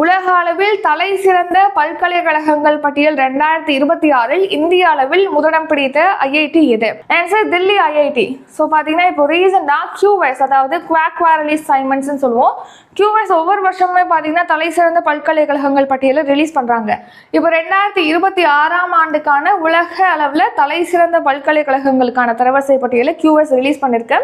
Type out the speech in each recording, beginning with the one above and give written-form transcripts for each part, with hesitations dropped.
உலக அளவில் தலை சிறந்த பல்கலைக்கழகங்கள் பட்டியல் 2026 இந்திய அளவில் முதலிடம் பிடித்த ஐஐடி எது? Answer Delhi IIT. ஸோ பார்த்தீங்கன்னா இப்போ ரீசெண்டாக QS அதாவது குவாக் குவாரலி அசைன்மெண்ட்ஸ்னு சொல்லுவோம். QS ஒவ்வொரு வருஷமுமே பார்த்தீங்கன்னா தலை சிறந்த பல்கலைக்கழகங்கள் பட்டியலை ரிலீஸ் பண்ணுறாங்க. இப்போ 2026ஆம் ஆண்டுக்கான உலக அளவில் தலை சிறந்த பல்கலைக்கழகங்களுக்கான தரவரிசை பட்டியலை QS ரிலீஸ் பண்ணிருக்கு.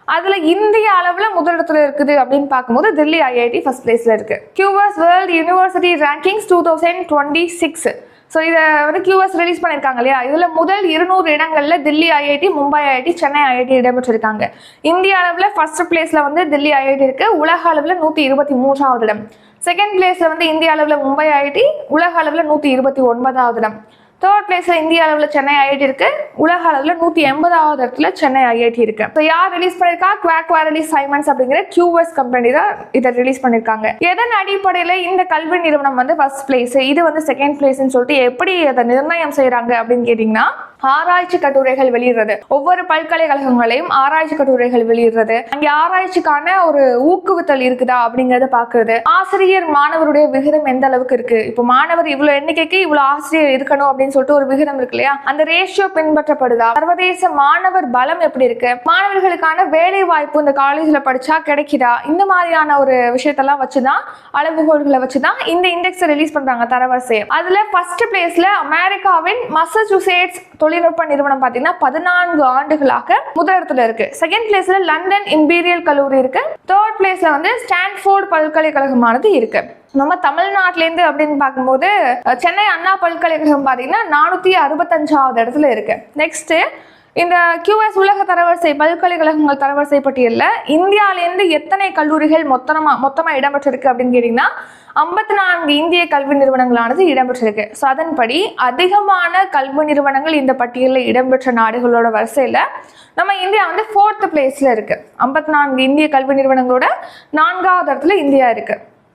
அதுல இந்திய அளவுல முதலிடத்துல இருக்குது அப்படின்னு பார்க்கும்போது தில்லி ஐஐடி ஃபர்ஸ்ட் பிளேஸ்ல இருக்கு. QS world university rankings 2026. So இதை வந்து QS ரிலீஸ் பண்ணியிருக்காங்க இல்லையா, இதில் முதல் 200 இடங்கள்ல Delhi IIT, Mumbai IIT, Chennai IIT இடம்பெற்றிருக்காங்க. இந்திய அளவில் ஃபர்ஸ்ட் பிளேஸ்ல வந்து தில்லி ஐஐடி இருக்கு, உலக அளவில் 123வது இடம். செகண்ட் பிளேஸ்ல வந்து இந்திய அளவில் மும்பை ஐஐடி, உலக அளவில் 129வது இடம். தேர்ட் பிளேஸ்ல இந்திய அளவில் சென்னை ஐஐடி இருக்கு, உலக அளவில் 180வது இடத்துல சென்னை ஐஐடி இருக்கு. ஸோ யார் ரிலீஸ் பண்ணிருக்கா? குவாக் குவாரலி அசைன்மெண்ட்ஸ் அப்படிங்கிற QS கம்பெனி தான் இதை ரிலீஸ் பண்ணிருக்காங்க. எதன் அடிப்படையில் இந்த கல்வி நிறுவனம் வந்து ஃபர்ஸ்ட் பிளேஸ், இது வந்து செகண்ட் பிளேஸ்ன்னு சொல்லிட்டு எப்படி அதை நிர்ணயம் செய்யறாங்க அப்படின்னு கேட்டீங்கன்னா, ஆராய்ச்சி கட்டுரைகள் வெளியிடுறது, ஒவ்வொரு பல்கலைக்கழகங்களையும் ஆராய்ச்சி கட்டுரைகள் வெளியிடுறது, அங்கே ஆராய்ச்சிக்கான ஒரு ஊக்குவித்தல் இருக்குதா அப்படிங்கறத பாக்குறது, ஆசிரியர் மாணவருடைய விகிதம் எந்த அளவுக்கு இருக்கு, இப்போ மாணவர் இவ்வளவு எண்ணிக்கைக்கு இவ்வளவு ஆசிரியர் இருக்கணும் அப்படின்னு சொல்லிட்டு ஒரு விகிதம் இருக்கு இல்லையா, அந்த ரேஷியோ பின்பற்றப்படுதா, சர்வதேச மாணவர் பலம் எப்படி இருக்கு, மாணவர்களுக்கான வேலை வாய்ப்பு இந்த காலேஜ்ல படிச்சா கிடைக்குதா, இந்த மாதிரியான ஒரு விஷயத்தெல்லாம் வச்சுதான், அளவுகோல்களை வச்சுதான் இந்த இண்டெக்ஸ் ரிலீஸ் பண்றாங்க தரவரிசை. அதுல ஃபர்ஸ்ட் பிளேஸ்ல அமெரிக்காவின் மசச்சூசெட்ஸ் தொழில்நுட்ப நிறுவனம் பாத்தீங்கன்னா 14 ஆண்டுகளாக முதலிடத்துல இருக்கு. செகண்ட் பிளேஸ்ல லண்டன் இம்பீரியல் கல்லூரி இருக்கு. தேர்ட் பிளேஸ்ல வந்து ஸ்டான்ஃபோர்ட் பல்கலைக்கழகமானது இருக்கு. நம்ம தமிழ்நாட்டிலேருந்து அப்படின்னு பார்க்கும்போது சென்னை அண்ணா பல்கலைக்கழகம் பார்த்தீங்கன்னா 465வது இடத்துல இருக்கு. நெக்ஸ்ட் இந்த QS உலக தரவரிசை பல்கலைக்கழகங்கள் தரவரிசை பட்டியலில் இந்தியாவிலேருந்து எத்தனை கல்லூரிகள் மொத்தமா இடம்பெற்றிருக்கு அப்படின்னு கேட்டீங்கன்னா 54 இந்திய கல்வி நிறுவனங்களானது இடம்பெற்றிருக்கு. ஸோ அதன்படி அதிகமான கல்வி நிறுவனங்கள் இந்த பட்டியலில் இடம்பெற்ற நாடுகளோட வரிசையில் நம்ம இந்தியா வந்து 4th பிளேஸ்ல இருக்கு. 54 இந்திய கல்வி நிறுவனங்களோட 4வது இடத்துல இந்தியா இருக்கு.